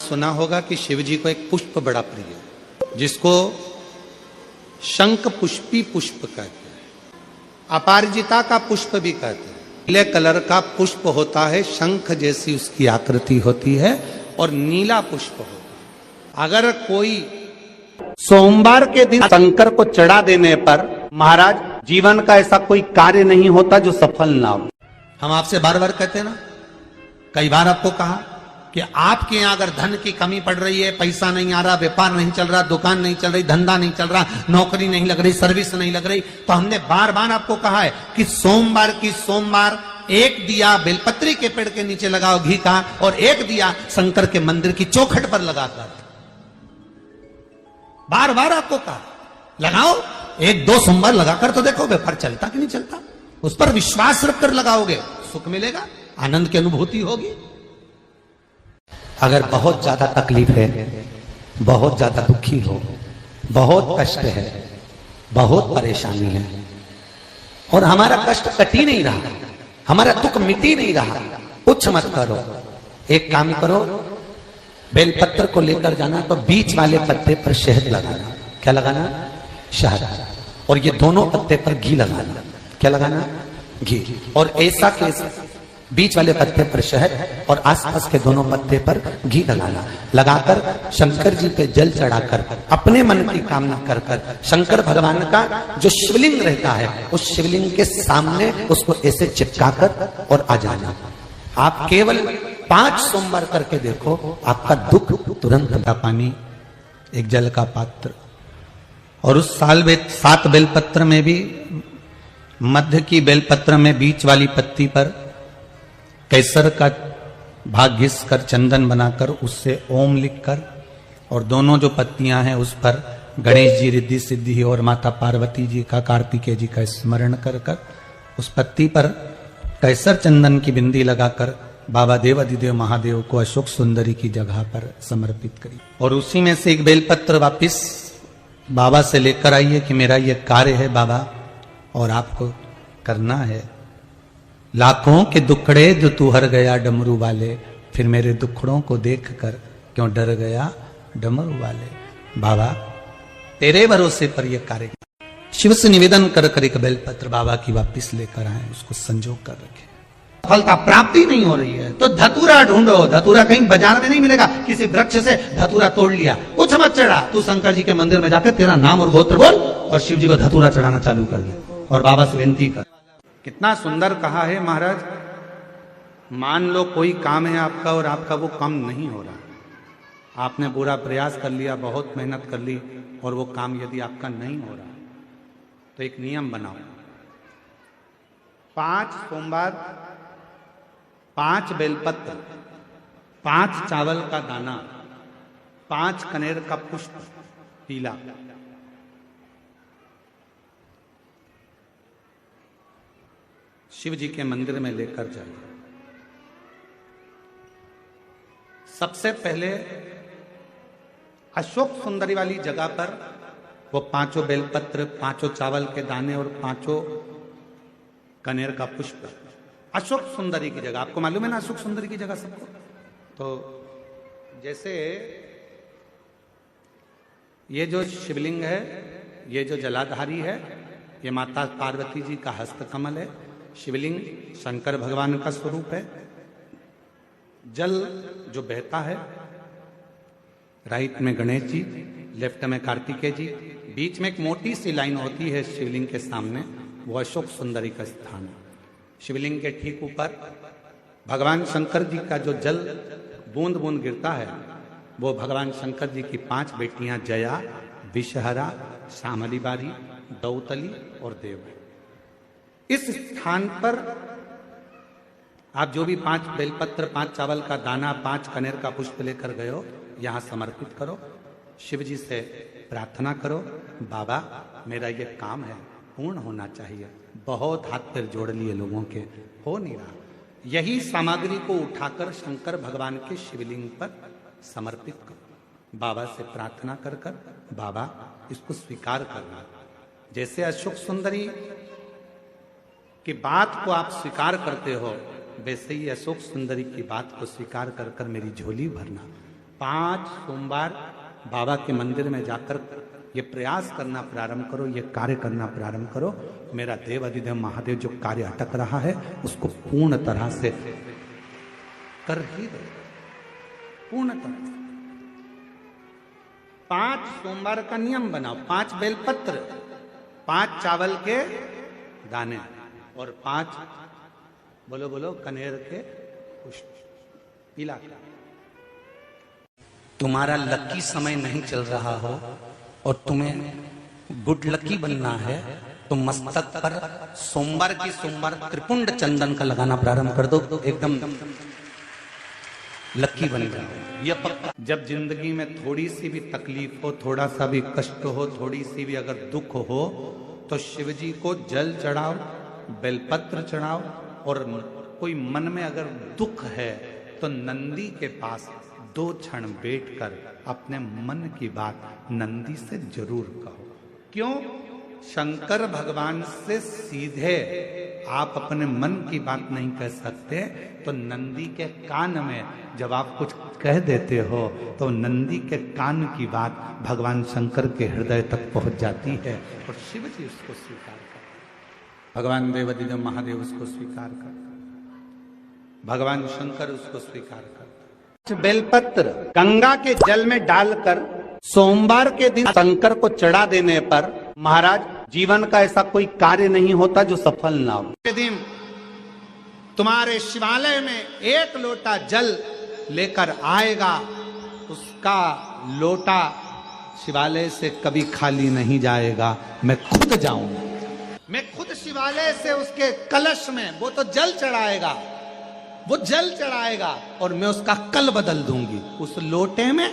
सुना होगा कि शिव जी को एक पुष्प बड़ा प्रिय है, जिसको शंख पुष्पी पुष्प कहते हैं, अपराजिता का पुष्प भी कहते हैं। नीले कलर का पुष्प होता है, शंख जैसी उसकी आकृति होती है और नीला पुष्प होता है। अगर कोई सोमवार के दिन शंकर को चढ़ा देने पर महाराज जीवन का ऐसा कोई कार्य नहीं होता जो सफल ना हो। हम आपसे बार बार कहते हैं ना, कई बार आपको कहा कि आपके यहां अगर धन की कमी पड़ रही है, पैसा नहीं आ रहा, व्यापार नहीं चल रहा, दुकान नहीं चल रही, धंधा नहीं चल रहा, नौकरी नहीं लग रही, सर्विस नहीं लग रही, तो हमने बार बार आपको कहा है कि सोमवार एक दिया बेलपत्री के पेड़ के नीचे लगाओ घी का, और एक दिया शंकर के मंदिर की चौखट पर लगाकर। बार बार आपको कहा लगाओ, एक दो सोमवार लगाकर तो देखो व्यापार चलता कि नहीं चलता। उस पर विश्वास रखकर लगाओगे, सुख मिलेगा, आनंद की अनुभूति होगी। अगर बहुत ज्यादा तकलीफ है, बहुत ज्यादा दुखी हो, बहुत कष्ट है, बहुत परेशानी है, और हमारा कष्ट कट ही नहीं रहा, हमारा दुख मिट ही नहीं रहा, कुछ मत करो, एक काम करो, बेलपत्र को लेकर जाना तो बीच वाले पत्ते पर शहद लगाना। क्या लगाना? शहद। और ये दोनों पत्ते पर घी लगाना। क्या लगाना? घी। और ऐसा के बीच वाले पत्ते पर शहद और आसपास के दोनों पत्ते पर घी लगाना। लगाकर शंकर जी पे जल चढ़ाकर अपने मन की कामना कर कर शंकर भगवान का जो शिवलिंग रहता है उस शिवलिंग के सामने उसको ऐसे चिपकाकर और आ जाना। आप केवल 5 सोमवार करके देखो, आपका दुख तुरंत। पानी, एक जल का पात्र, और उस 7 बेलपत्र में भी मध्य की बेलपत्र में बीच वाली पत्ती पर केसर का भाग घिस कर चंदन बनाकर उससे ओम लिखकर, और दोनों जो पत्तियां हैं उस पर गणेश जी, रिद्धि सिद्धि और माता पार्वती जी का, कार्तिकेय जी का स्मरण कर कर उस पत्ती पर केसर चंदन की बिंदी लगाकर बाबा देवाधिदेव महादेव को अशोक सुंदरी की जगह पर समर्पित करिए। और उसी में से एक बेलपत्र वापिस बाबा से लेकर आइए कि मेरा ये कार्य है बाबा और आपको करना है। लाखों के दुखड़े जो तू हर गया डमरू वाले, फिर मेरे दुखड़ों को देख कर क्यों डर गया डमरू वाले। बाबा तेरे भरोसे पर यह कार्य। शिव से निवेदन कर कर एक बेलपत्र बाबा की वापिस लेकर आए, उसको संजो कर रखे। फलता प्राप्ति नहीं हो रही है तो धतूरा ढूंढो। धतूरा कहीं बाजार में नहीं मिलेगा, किसी वृक्ष से धतूरा तोड़ लिया, कुछ मत चढ़ा, तू शंकर जी के मंदिर में जाकर तेरा नाम और गोत्र बोल और शिव जी को धतूरा चढ़ाना चालू कर दे और बाबा से विनती कर। कितना सुंदर कहा है महाराज। मान लो कोई काम है आपका और आपका वो काम नहीं हो रहा, आपने पूरा प्रयास कर लिया, बहुत मेहनत कर ली, और वो काम यदि आपका नहीं हो रहा तो एक नियम बनाओ, 5 सोमवार, 5 बेलपत्र, 5 चावल का दाना, 5 कनेर का पुष्प पीला, शिव जी के मंदिर में लेकर जाइए। सबसे पहले अशोक सुंदरी वाली जगह पर वो 5 बेलपत्र, 5 चावल के दाने और 5 कनेर का पुष्प, अशोक सुंदरी की जगह। आपको मालूम है ना अशोक सुंदरी की जगह सबको? तो जैसे ये जो शिवलिंग है, ये जो जलाधारी है, ये माता पार्वती जी का हस्तकमल है। शिवलिंग शंकर भगवान का स्वरूप है। जल जो बहता है, राइट में गणेश जी, लेफ्ट में कार्तिकेय जी, बीच में एक मोटी सी लाइन होती है शिवलिंग के सामने, वो अशोक सुंदरी का स्थान है। शिवलिंग के ठीक ऊपर भगवान शंकर जी का जो जल बूंद बूंद गिरता है वो भगवान शंकर जी की 5 बेटियां जया, विषहरा, श्यामली बारी, दौतली और देव है। इस स्थान पर आप जो भी 5 बेलपत्र, 5 चावल का दाना, 5 कनेर का पुष्प लेकर गए हो, यहां समर्पित करो। शिव जी से प्रार्थना करो, बाबा मेरा ये काम है पूर्ण होना चाहिए। बहुत हाथ पैर जोड़ लिए लोगों के, हो नहीं रहा। यही सामग्री को उठाकर शंकर भगवान के शिवलिंग पर समर्पित करो। बाबा से प्रार्थना कर कर बाबा इसको स्वीकार करना। जैसे अशोक सुंदरी की बात को आप स्वीकार करते हो, वैसे ही अशोक सुंदरी की बात को स्वीकार कर कर मेरी झोली भरना। 5 सोमवार बाबा के मंदिर में जाकर ये प्रयास करना प्रारंभ करो, ये कार्य करना प्रारंभ करो। मेरा देव अधिदेव महादेव जो कार्य अटक रहा है उसको पूर्ण तरह से कर ही दो, पूर्ण तरह से। 5 सोमवार का नियम बनाओ, 5 बेलपत्र, 5 चावल के दाने और 5 बोलो बोलो कनेर के पुष्प पीला। तुम्हारा लकी समय नहीं चल रहा हो और तुम्हें गुड लकी बनना है तो मस्तक पर सोमवार की सोमवार त्रिपुंड चंदन का लगाना प्रारंभ कर दो, एकदम लकी बन जाओ। यह पक्का। जब जिंदगी में थोड़ी सी भी तकलीफ हो, थोड़ा सा भी कष्ट हो, थोड़ी सी भी अगर दुख हो तो शिव जी को जल चढ़ाओ, बेलपत्र चढ़ाओ। और कोई मन में अगर दुख है तो नंदी के पास 2 क्षण बैठकर अपने मन की बात नंदी से जरूर कहो। क्यों? शंकर भगवान से सीधे आप अपने मन की बात नहीं कह सकते, तो नंदी के कान में जब आप कुछ कह देते हो तो नंदी के कान की बात भगवान शंकर के हृदय तक पहुंच जाती है और शिव जी उसको स्वीकार करते, भगवान देवाधिदेव महादेव उसको स्वीकार करते, भगवान शंकर उसको स्वीकार करते। बेलपत्र गंगा के जल में डालकर सोमवार के दिन शंकर को चढ़ा देने पर महाराज जीवन का ऐसा कोई कार्य नहीं होता जो सफल ना हो। के दिन तुम्हारे शिवालय में 1 लोटा जल लेकर आएगा, उसका लोटा शिवालय से कभी खाली नहीं जाएगा। मैं खुद जाऊंगा, मैं खुद शिवालय से उसके कलश में वो तो जल चढ़ाएगा, वो जल चढ़ाएगा और मैं उसका कल बदल दूंगी। उस लोटे में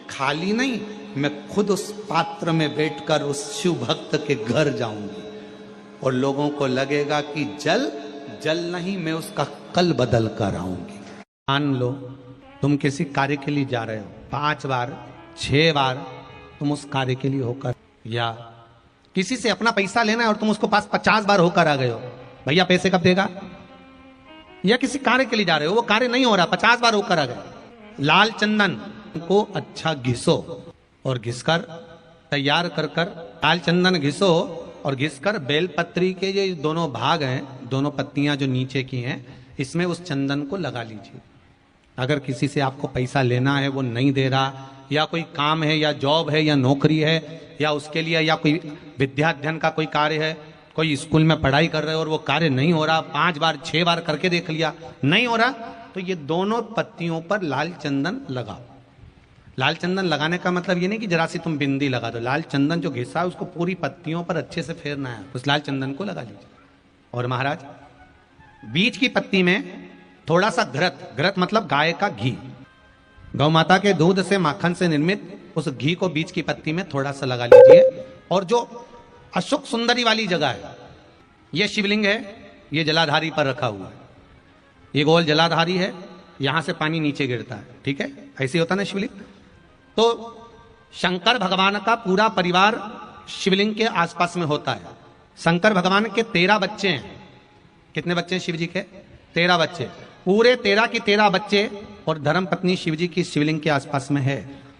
खाली नहीं, मैं खुद उस पात्र में बैठकर उस शिव भक्त के घर जाऊंगी और लोगों को लगेगा कि जल जल नहीं, मैं उसका कल बदल कर आऊंगी। मान लो तुम किसी कार्य के लिए जा रहे हो, 5 बार 6 बार तुम उस कार्य के लिए होकर, या किसी से अपना पैसा लेना है और तुम उसको पास 50 बार होकर आ गए हो, भैया पैसे कब देगा? या किसी कार्य के लिए जा रहे हो, वो कार्य नहीं हो रहा, 50 बार होकर आ गए। लाल चंदन को अच्छा घिसो और घिसकर तैयार कर कर लाल चंदन घिसो और घिसकर बेलपत्री के ये दोनों भाग हैं, दोनों पत्तियां जो नीचे की हैं, इसमें उस चंदन को लगा लीजिए। अगर किसी से आपको पैसा लेना है, वो नहीं दे रहा, या कोई काम है या जॉब है या नौकरी है या उसके लिए, या कोई विद्याध्ययन का कोई कार्य है, कोई स्कूल में पढ़ाई कर रहे हो और वो कार्य नहीं हो रहा, 5 बार 6 बार करके देख लिया नहीं हो रहा, तो ये दोनों पत्तियों पर लाल चंदन लगाओ। लाल चंदन लगाने का मतलब ये नहीं कि जरा सी तुम बिंदी लगा दो, लाल चंदन जो घिसा है उसको पूरी पत्तियों पर अच्छे से फेरना है, उस लाल चंदन को लगा लीजिए। और महाराज बीच की पत्ती में थोड़ा सा घृत, घृत मतलब गाय का घी, गौ माता के दूध से माखन से निर्मित उस घी को बीच की पत्ती में थोड़ा सा लगा लीजिए। और जो अशोक सुंदरी वाली जगह है, ये शिवलिंग है, ये जलाधारी पर रखा हुआ है, ये गोल जलाधारी है, यहां से पानी नीचे गिरता है, ठीक है, ऐसे होता ना शिवलिंग। तो शंकर भगवान का पूरा परिवार शिवलिंग के आसपास में होता है। शंकर भगवान के 13 बच्चे हैं। कितने बच्चे हैं शिव जी के? 13 बच्चे, पूरे 13 की 13 बच्चे और धर्म पत्नी शिव जी की शिवलिंग के आसपास में है।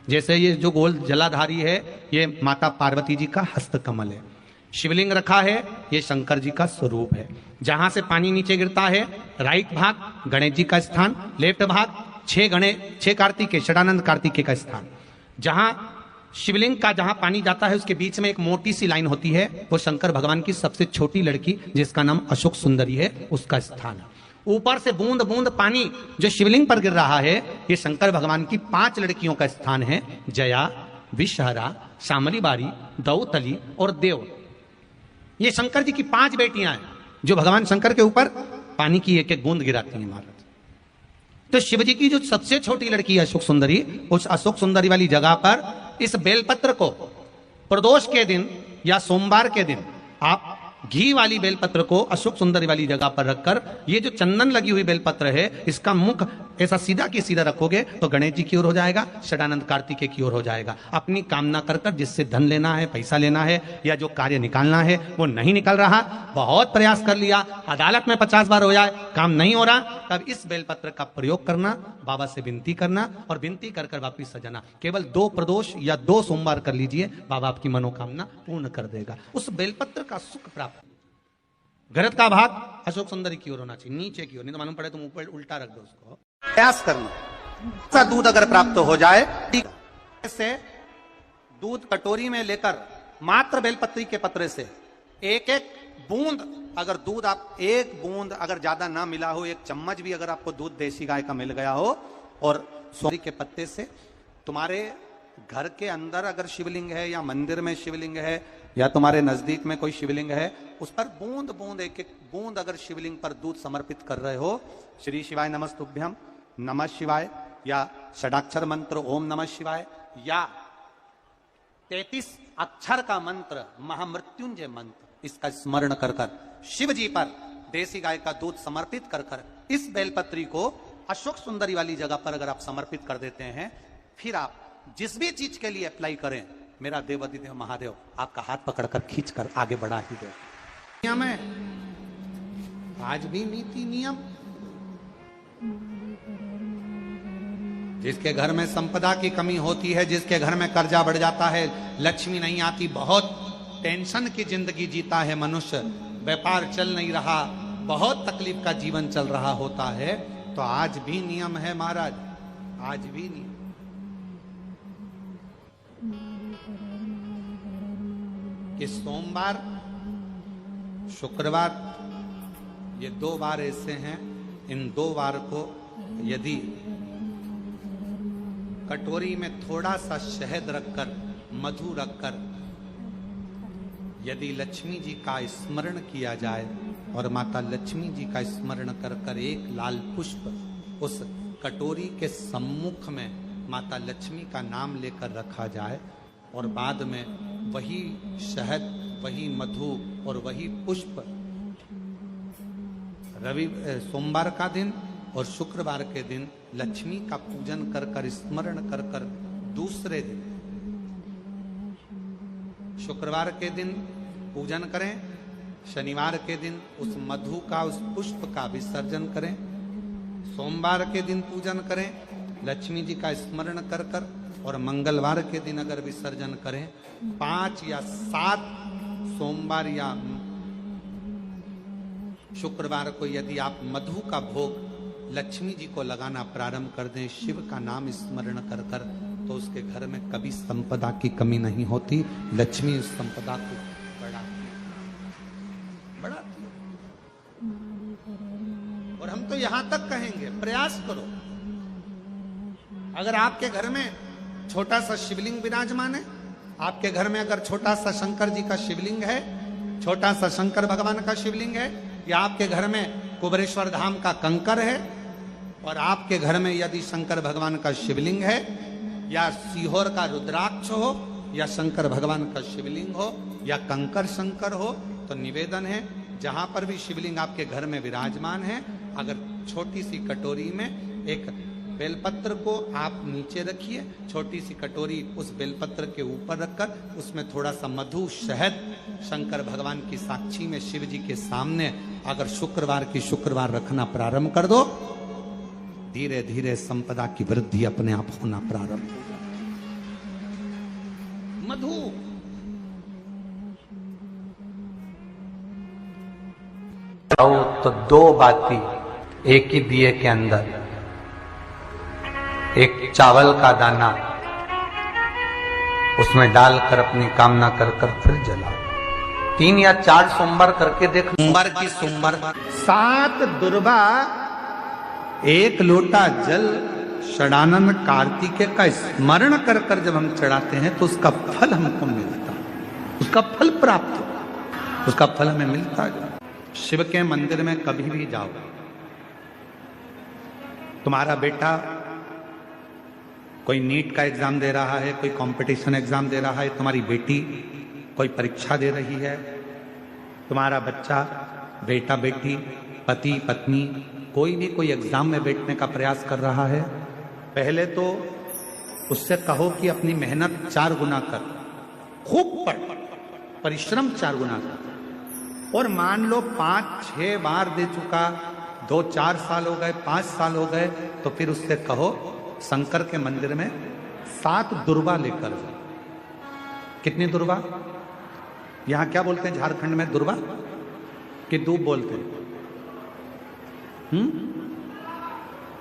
जैसे ये जो गोल जलाधारी है, ये माता पार्वती जी का हस्त कमल है। शिवलिंग रखा है, ये शंकर जी का स्वरूप है। जहां से पानी नीचे गिरता है, राइट भाग गणेश जी का स्थान, लेफ्ट भाग 6 कार्तिकेय, षडानंद कार्तिकेय का स्थान। जहां शिवलिंग का जहां पानी जाता है उसके बीच में एक मोटी सी लाइन होती है, वो शंकर भगवान की सबसे छोटी लड़की जिसका नाम अशोक सुंदरी है, उसका स्थान है। ऊपर से बूंद बूंद पानी जो शिवलिंग पर गिर रहा है, ये शंकर भगवान की 5 लड़कियों का स्थान है, जया, विषहरा, शामली बारी, दौतली और देव। ये शंकर जी की 5 बेटियां हैं जो भगवान शंकर के ऊपर पानी की एक एक बूंद गिराती हैं महाराज। तो शिव जी की जो सबसे छोटी लड़की है अशोक सुंदरी, उस अशोक सुंदरी वाली जगह पर इस बेलपत्र को प्रदोष के दिन या सोमवार के दिन आप घी वाली बेलपत्र को अशोक सुंदरी वाली जगह पर रखकर, ये जो चंदन लगी हुई बेलपत्र है, इसका मुख ऐसा सीधा की सीधा रखोगे तो गणेश जी की ओर हो जाएगा, षडानंद कार्तिकेय की ओर हो जाएगा। अपनी कामना कर कर जिससे धन लेना है, पैसा लेना है या जो कार्य निकालना है वो नहीं निकल रहा, बहुत प्रयास कर लिया, अदालत में 50 बार हो जाए, काम नहीं हो रहा, तब इस बेलपत्र का प्रयोग करना, बाबा से विनती करना और विनती कर कर वापिस सजाना। केवल 2 प्रदोष या 2 सोमवार कर लीजिए, बाबा आपकी मनोकामना पूर्ण कर देगा। उस बेलपत्र का सुख प्राप्त। घरत का भाग अशोक सुंदरी की ओर होना चाहिए, नीचे की ओर, नहीं तो मालूम पड़े तुम ऊपर उल्टा रख दो उसको। प्रयास करना, दूध अगर प्राप्त हो जाए, से दूध कटोरी में लेकर मात्र बेलपत्री के पत्रे से एक एक बूंद, अगर दूध आप 1 बूंद अगर ज्यादा ना मिला हो, 1 चम्मच भी अगर आपको दूध देसी गाय का मिल गया हो, और सोरी के पत्ते से तुम्हारे घर के अंदर अगर शिवलिंग है या मंदिर में शिवलिंग है या तुम्हारे नजदीक में कोई शिवलिंग है, उस पर बूंद बूंद एक एक बूंद अगर शिवलिंग पर दूध समर्पित कर रहे हो, श्री शिवाय नमस्तुभ्यम, नमः शिवाय, या षडाक्षर मंत्र ओम नमः शिवाय, या 33 अक्षर का मंत्र महामृत्युंजय मंत्र, इसका स्मरण कर कर शिव जी पर देसी गाय का दूध समर्पित कर कर इस बेलपत्री को अशोक सुंदरी वाली जगह पर अगर आप समर्पित कर देते हैं, फिर आप जिस भी चीज के लिए अप्लाई करें, मेरा देवाधिदेव महादेव आपका हाथ पकड़कर खींचकर आगे बढ़ा ही दे। नियम है, आज भी नीति नियम। जिसके घर में संपदा की कमी होती है, जिसके घर में कर्जा बढ़ जाता है, लक्ष्मी नहीं आती, बहुत टेंशन की जिंदगी जीता है मनुष्य, व्यापार चल नहीं रहा, बहुत तकलीफ का जीवन चल रहा होता है, तो आज भी नियम है महाराज, आज भी नियम। कि सोमवार, शुक्रवार, ये 2 बार ऐसे हैं, इन 2 बार को यदि कटोरी में थोड़ा सा शहद रखकर, मधु रखकर, यदि लक्ष्मी जी का स्मरण किया जाए और माता लक्ष्मी जी का स्मरण कर कर एक लाल पुष्प उस कटोरी के सम्मुख में माता लक्ष्मी का नाम लेकर रखा जाए, और बाद में वही शहद, वही मधु और वही पुष्प सोमवार का दिन और शुक्रवार के दिन लक्ष्मी का पूजन कर कर, स्मरण कर कर, दूसरे दिन शुक्रवार के दिन पूजन करें, शनिवार के दिन उस मधु का, उस पुष्प का विसर्जन करें, सोमवार के दिन पूजन करें लक्ष्मी जी का स्मरण कर कर, और मंगलवार के दिन अगर विसर्जन करें, 5 या 7 सोमवार या शुक्रवार को यदि आप मधु का भोग लक्ष्मी जी को लगाना प्रारंभ कर दें, शिव का नाम स्मरण कर कर, तो उसके घर में कभी संपदा की कमी नहीं होती, लक्ष्मी उस संपदा को बढ़ाती। और हम तो यहां तक कहेंगे, प्रयास करो, अगर आपके घर में छोटा सा शिवलिंग विराजमान है, आपके घर में अगर छोटा सा शंकर जी का शिवलिंग है, छोटा सा शंकर भगवान का शिवलिंग है, या आपके घर में कुबेरेश्वर धाम का कंकर है, और आपके घर में यदि शंकर भगवान का शिवलिंग है, या सीहोर का रुद्राक्ष हो, या शंकर भगवान का शिवलिंग हो, या कंकर शंकर हो, तो निवेदन है, जहां पर भी शिवलिंग आपके घर में विराजमान है, अगर छोटी सी कटोरी में एक बेलपत्र को आप नीचे रखिए, छोटी सी कटोरी उस बेलपत्र के ऊपर रखकर उसमें थोड़ा सा मधु, शहद, शंकर भगवान की साक्षी में शिव जी के सामने अगर शुक्रवार की शुक्रवार रखना प्रारंभ कर दो, धीरे धीरे संपदा की वृद्धि अपने आप होना प्रारंभ हो जाए। मधु तो 2 बाती एक ही दिए के अंदर, एक चावल का दाना उसमें डालकर अपनी कामना कर कर फिर जलाओ। 3 या 4 सोमवार करके देख, सोमवार की सोमवार 7 दुर्बा 1 लोटा जल षडानंद कार्तिकेय का स्मरण कर कर जब हम चढ़ाते हैं तो उसका फल हमको मिलता, उसका फल प्राप्त हो, उसका फल हमें मिलता है। शिव के मंदिर में कभी भी जाओ, तुम्हारा बेटा कोई नीट का एग्जाम दे रहा है, कोई कंपटीशन एग्जाम दे रहा है, तुम्हारी बेटी कोई परीक्षा दे रही है, तुम्हारा बच्चा, बेटा बेटी पति पत्नी कोई भी कोई एग्जाम में बैठने का प्रयास कर रहा है, पहले तो उससे कहो कि अपनी मेहनत 4 गुना कर, खूब पढ़, परिश्रम 4 गुना कर। और मान लो 5-6 बार दे चुका, 2-4 साल हो गए, 5 साल हो गए, तो फिर उससे कहो शंकर के मंदिर में 7 दुर्वा लेकर जाओ। कितनी दुर्वा? यहां क्या बोलते हैं झारखंड में? दुर्वा कि दूब बोलते हैं?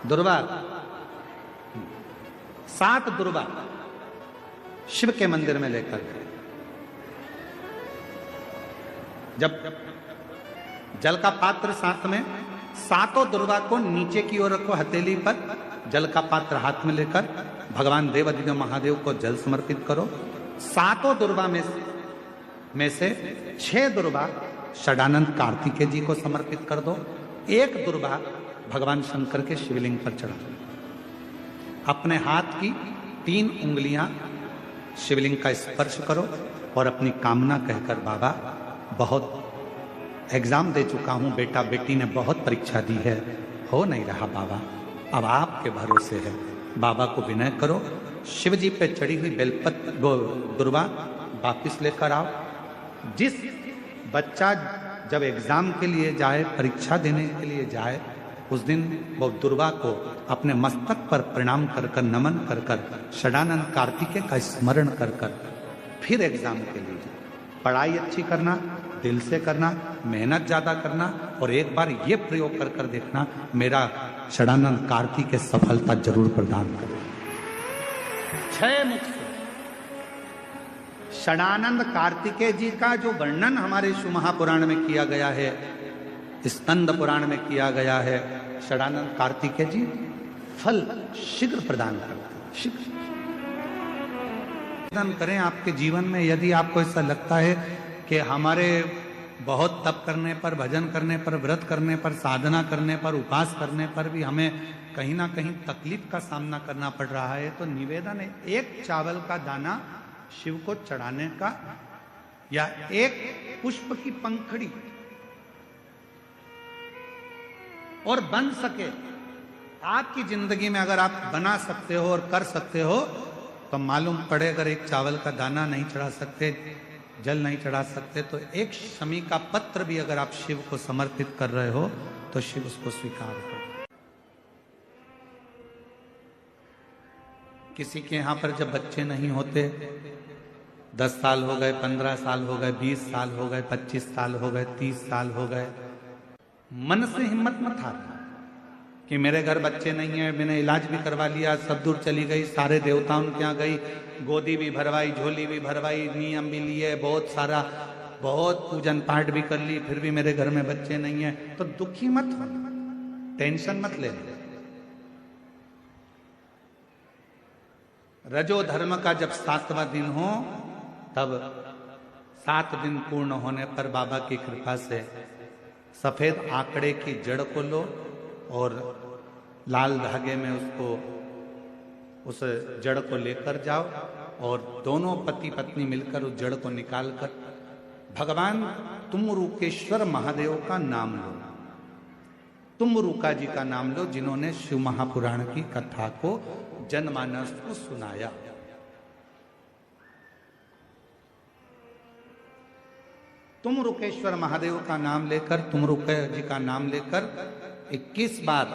दुर्वा। 7 दुर्वा शिव के मंदिर में लेकर गए। जब जल का पात्र साथ में, 7 दुर्वा को नीचे की ओर रखो, हथेली पर जल का पात्र हाथ में लेकर भगवान देवाधिदेव महादेव को जल समर्पित करो। 7 दुर्वा में से 6 दुर्वा षडानंद कार्तिकेय जी को समर्पित कर दो। 1 दुर्वा भगवान शंकर के शिवलिंग पर चढ़ा दो। अपने हाथ की 3 उंगलियां शिवलिंग का स्पर्श करो और अपनी कामना कहकर, बाबा बहुत एग्जाम दे चुका हूं, बेटा बेटी ने बहुत परीक्षा दी है, हो नहीं रहा बाबा, अब आपके भरोसे है। बाबा को विनय करो, शिव जी पे चढ़ी हुई बेलपत्र दुर्वा वापिस लेकर आओ। जिस बच्चा जब एग्जाम के लिए जाए, परीक्षा देने के लिए जाए, उस दिन वो दुर्वा को अपने मस्तक पर प्रणाम कर कर, नमन कर कर, षडानंद कार्तिकेय का स्मरण कर कर फिर एग्जाम के लिए जाए। पढ़ाई अच्छी करना, दिल से करना, मेहनत ज्यादा करना, और एक बार ये प्रयोग कर कर देखना, मेरा षडानंद कार्तिकेय सफलता जरूर प्रदान करे। 6 मुख से षडानंद कार्तिकेय जी का जो वर्णन हमारे शिव महापुराण में किया गया है, स्कंद पुराण में किया गया है, षडानंद कार्तिकेय जी फल शीघ्र प्रदान करते हैं। शीघ्र प्रदान करें आपके जीवन में। यदि आपको ऐसा लगता है कि हमारे बहुत तप करने पर, भजन करने पर, व्रत करने पर, साधना करने पर, उपास करने पर भी हमें कहीं ना कहीं तकलीफ का सामना करना पड़ रहा है, तो निवेदन है, 1 चावल का दाना शिव को चढ़ाने का, या 1 पुष्प की पंखड़ी, और बन सके आपकी जिंदगी में अगर आप बना सकते हो और कर सकते हो, तो मालूम पड़े अगर 1 चावल का दाना नहीं चढ़ा सकते, जल नहीं चढ़ा सकते, तो 1 शमी का पत्र भी अगर आप शिव को समर्पित कर रहे हो, तो शिव उसको स्वीकार करो। किसी के यहां पर जब बच्चे नहीं होते, 10 साल हो गए, 15 साल हो गए, 20 साल हो गए, 25 साल हो गए, 30 साल हो गए, मन से हिम्मत मत हारना कि मेरे घर बच्चे नहीं है, मैंने इलाज भी करवा लिया, सब दूर चली गई, सारे देवताओं के यहाँ गई, गोदी भी भरवाई, झोली भी भरवाई, नियम भी लिए, बहुत सारा, बहुत पूजन पाठ भी कर ली, फिर भी मेरे घर में बच्चे नहीं है, तो दुखी मत हो, टेंशन मत ले। रजो धर्म का जब 7वां दिन हो, तब 7 दिन पूर्ण होने पर बाबा की कृपा से सफेद आंकड़े की जड़ को लो और लाल धागे में उसको, उस जड़ को लेकर जाओ, और दोनों पति पत्नी मिलकर उस जड़ को निकालकर भगवान तुमरुकेश्वर महादेव का नाम लो। तुमरुका जी का नाम लो, जिन्होंने शिव महापुराण की कथा को जनमानस को सुनाया। तुमरुकेश्वर महादेव का नाम लेकर, तुमरुके जी का नाम लेकर 21 बार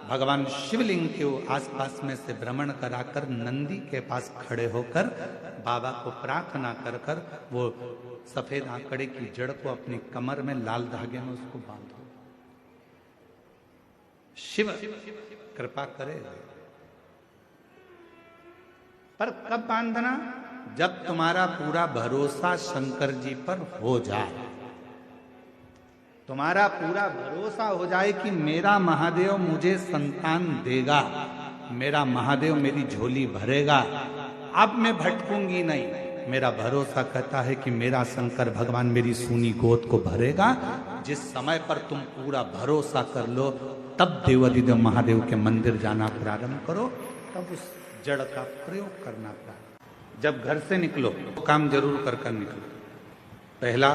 भगवान शिवलिंग के आसपास में से भ्रमण कराकर नंदी के पास खड़े होकर बाबा को प्रार्थना कर कर वो सफेद आंकड़े की जड़ को अपनी कमर में लाल धागे में उसको बांधो। शिव कृपा करे। पर कब बांधना? जब तुम्हारा पूरा भरोसा शंकर जी पर हो जाए, तुम्हारा पूरा भरोसा हो जाए कि मेरा महादेव मुझे संतान देगा, मेरा महादेव मेरी झोली भरेगा, अब मैं भटकूंगी नहीं। मेरा भरोसा कहता है कि मेरा शंकर भगवान मेरी सूनी गोद को भरेगा। जिस समय पर तुम पूरा भरोसा कर लो, तब देवाधिदेव महादेव के मंदिर जाना प्रारंभ करो, तब उस जड़ का प्रयोग करना प्रारंभ। जब घर से निकलो तो काम जरूर कर कर निकलो। पहला,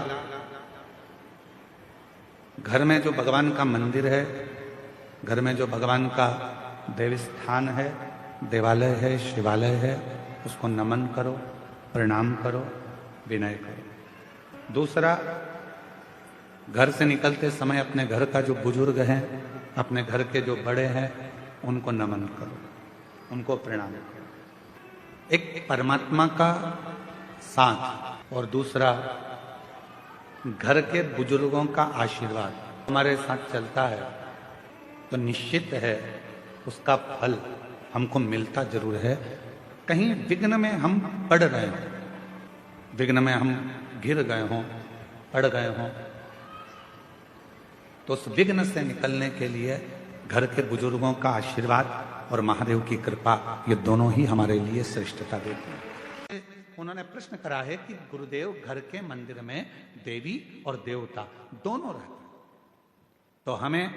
घर में जो भगवान का मंदिर है, घर में जो भगवान का देव स्थान है, देवालय है, शिवालय है, उसको नमन करो, प्रणाम करो, विनय करो। दूसरा, घर से निकलते समय अपने घर का जो बुजुर्ग हैं, अपने घर के जो बड़े हैं, उनको नमन करो, उनको प्रणाम करो। एक परमात्मा का साथ और दूसरा घर के बुजुर्गों का आशीर्वाद हमारे साथ चलता है तो निश्चित है उसका फल हमको मिलता जरूर है। कहीं विघ्न में हम पड़ रहे हों, विघ्न में हम गिर गए हों, पड़ गए हों, तो उस विघ्न से निकलने के लिए घर के बुजुर्गों का आशीर्वाद और महादेव की कृपा, ये दोनों ही हमारे लिए श्रेष्ठता देते हैं। उन्होंने प्रश्न करा है कि गुरुदेव घर के मंदिर में देवी और देवता दोनों रहते हैं, तो हमें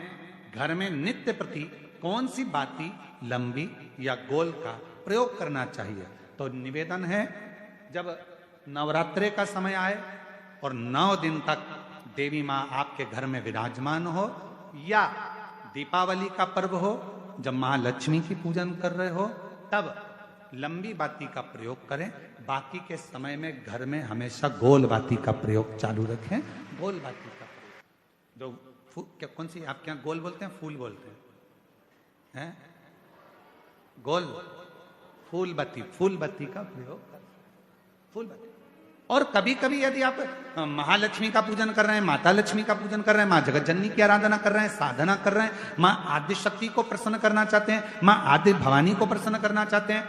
घर में नित्य प्रति कौन सी बाती लंबी या गोल का प्रयोग करना चाहिए? तो निवेदन है, जब नवरात्रे का समय आए और 9 दिन तक देवी माँ आपके घर में विराजमान हो, या दीपावली का पर्व हो जब महालक्ष्मी की पूजन कर रहे हो, तब लंबी बाती का प्रयोग करें। बाकी के समय में घर में हमेशा गोल बाती का प्रयोग चालू रखें। गोल बाती का जो क्या, कौन सी आपके यहाँ गोल बोलते हैं, फूल बोलते हैं? गोल फूल बत्ती का प्रयोग करें, फूल बत्ती। और कभी कभी यदि आप महालक्ष्मी का पूजन कर रहे हैं, माता लक्ष्मी का पूजन कर रहे हैं, माँ जगत जननी की आराधना कर रहे हैं, साधना कर रहे हैं, माँ आदि शक्ति को प्रसन्न करना चाहते हैं, माँ आदि भवानी को प्रसन्न करना चाहते हैं,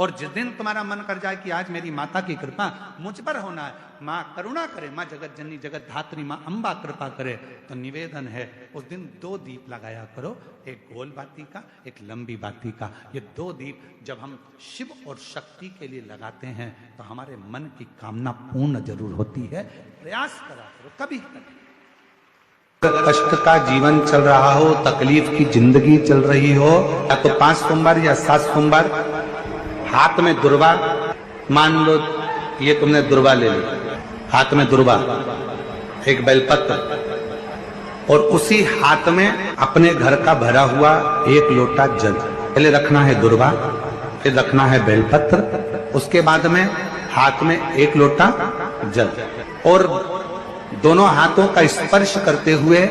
और जिस दिन तुम्हारा मन कर जाए कि आज मेरी माता की कृपा मुझ पर होना है, माँ करुणा करे, माँ जगत जननी जगत धात्री माँ अम्बा कृपा करे, तो निवेदन है उस दिन 2 दीप लगाया करो, एक गोल बाती का, एक लंबी बाती का। ये 2 दीप जब हम शिव और शक्ति के लिए लगाते हैं तो हमारे मन की कामना पूर्ण जरूर होती है। प्रयास करा करो, कभी कष्ट का जीवन चल रहा हो, तकलीफ की जिंदगी चल रही हो, या तो 5 सोमवार या 7 सोमवार हाथ में दुर्वा, मान लो ये तुमने दुर्वा ले ली, हाथ में दुर्वा, एक बेलपत्र, और उसी हाथ में अपने घर का भरा हुआ 1 लोटा जल, पहले रखना है दुर्वा, फिर रखना है बेलपत्र, उसके बाद में हाथ में 1 लोटा जल, और दोनों हाथों का स्पर्श करते हुए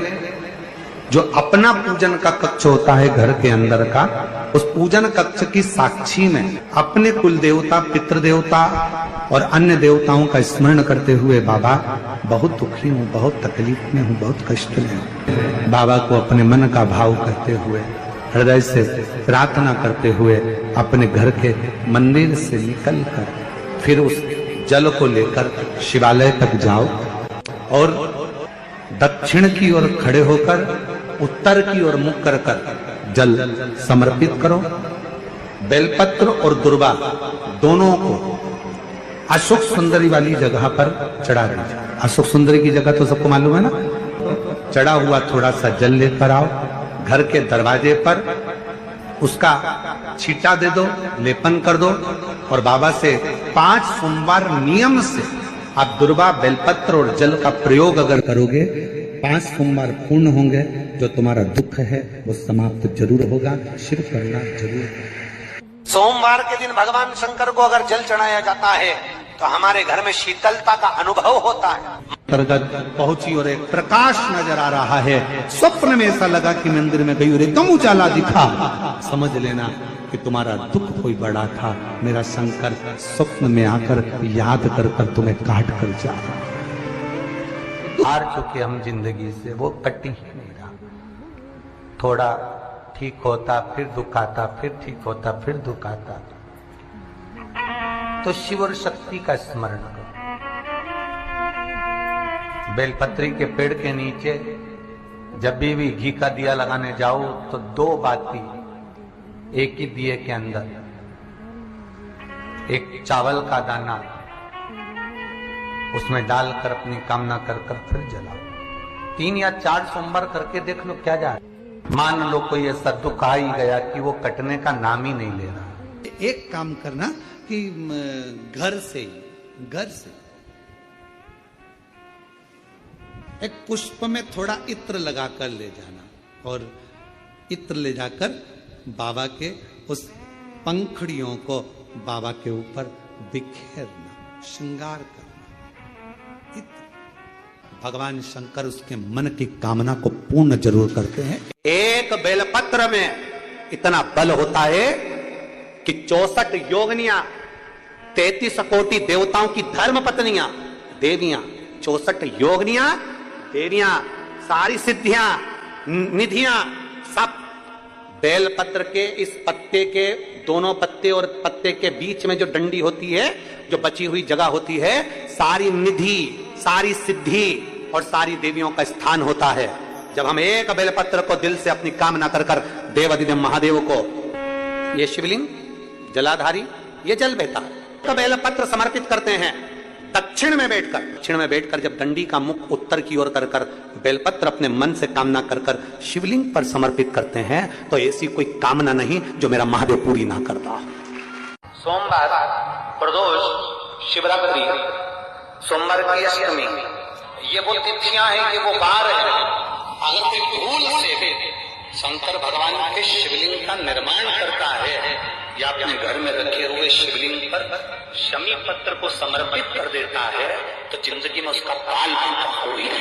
जो अपना पूजन का कक्ष होता है घर के अंदर का, उस पूजन कक्ष की साक्षी में अपने कुल देवता, पितृ देवता और अन्य देवताओं का स्मरण करते हुए, बाबा बहुत दुखी हूँ, बहुत तकलीफ में हूँ, बहुत कष्ट में हूँ, बाबा को अपने मन का भाव करते हुए, हृदय से प्रार्थना करते हुए अपने घर के मंदिर से निकल कर फिर उस जल को लेकर शिवालय तक जाओ, और दक्षिण की ओर खड़े होकर उत्तर की ओर मुख कर जल समर्पित करो। बेलपत्र और दुर्वा दोनों को अशोक सुंदरी वाली जगह पर चढ़ा दीजिए। अशोक सुंदरी की जगह तो सबको मालूम है ना। चढ़ा हुआ थोड़ा सा जल लेकर आओ, घर के दरवाजे पर उसका छींटा दे दो, लेपन कर दो, और बाबा से 5 सोमवार नियम से आप दुर्वा, बेलपत्र और जल का प्रयोग अगर करोगे, 5 सोमवार पूर्ण होंगे, जो तुम्हारा दुख है वो समाप्त जरूर होगा। शिव करना जरूर। सोमवार के दिन भगवान शंकर को अगर जल चढ़ाया जाता है तो हमारे घर में शीतलता का अनुभव होता है। अंतर्गत पहुंची और एक प्रकाश नजर आ रहा है। स्वप्न में ऐसा लगा कि मंदिर में गई और एकदम उजाला दिखा। समझ लेना कि तुम्हारा दुख कोई बड़ा था, मेरा शंकर स्वप्न में आकर याद कर कर तुम्हें काट कर जा रहा। हार चुके हम जिंदगी से, वो कटी ही नहीं रहा। थोड़ा ठीक होता फिर दुख आता, फिर ठीक होता फिर दुख आता। तो शिव और शक्ति का स्मरण करो। बेलपत्री के पेड़ के नीचे जब भी घी का दिया लगाने जाओ तो 2 बाती एक ही दिए के अंदर, एक चावल का दाना उसमें डालकर अपनी कामना कर फिर जलाओ। 3 या 4 सोमवार करके देख लो क्या जा। मान लो कोई ऐसा दुख आ ही गया कि वो कटने का नाम ही नहीं ले रहा। एक काम करना कि घर से एक पुष्प में थोड़ा इत्र लगाकर ले जाना और इत्र ले जाकर बाबा के उस पंखड़ियों को बाबा के ऊपर बिखेरना, श्रृंगार करना। इत्र भगवान शंकर उसके मन की कामना को पूर्ण जरूर करते हैं। एक बेलपत्र में इतना बल होता है कि 64 योगनियां, 33 कोटि देवताओं की धर्म पत्नियां, देवियां, 64 योगनियां, देवियां, सारी सिद्धियां, निधियां, सब बेलपत्र के इस पत्ते के दोनों पत्ते और पत्ते के बीच में जो डंडी होती है, जो बची हुई जगह होती है, सारी निधि, सारी सिद्धि और सारी देवियों का स्थान होता है। जब हम एक बेलपत्र को दिल से अपनी कामना कर कर देवाधिदेव महादेव को, ये शिवलिंग जलाधारी, ये जल बहता, तो बेलपत्र समर्पित करते हैं दक्षिण में बैठकर जब डंडी का मुख उत्तर की ओर कर कर बेलपत्र अपने मन से कामना कर कर शिवलिंग पर समर्पित करते हैं, तो ऐसी कोई कामना नहीं जो मेरा महादेव पूरी ना करता। सोमवार, प्रदोष, शिवरात्रि, सोमवार की अष्टमी, ये वो तिथियां हैं, ये वो वार है। अगर कोई भूल से शंकर भगवान के शिवलिंग का निर्माण करता है या अपने घर में रखे हुए शिवलिंग पर शमी पत्र को समर्पित कर देता है, तो जिंदगी में उसका बाल भी हो ही नहीं।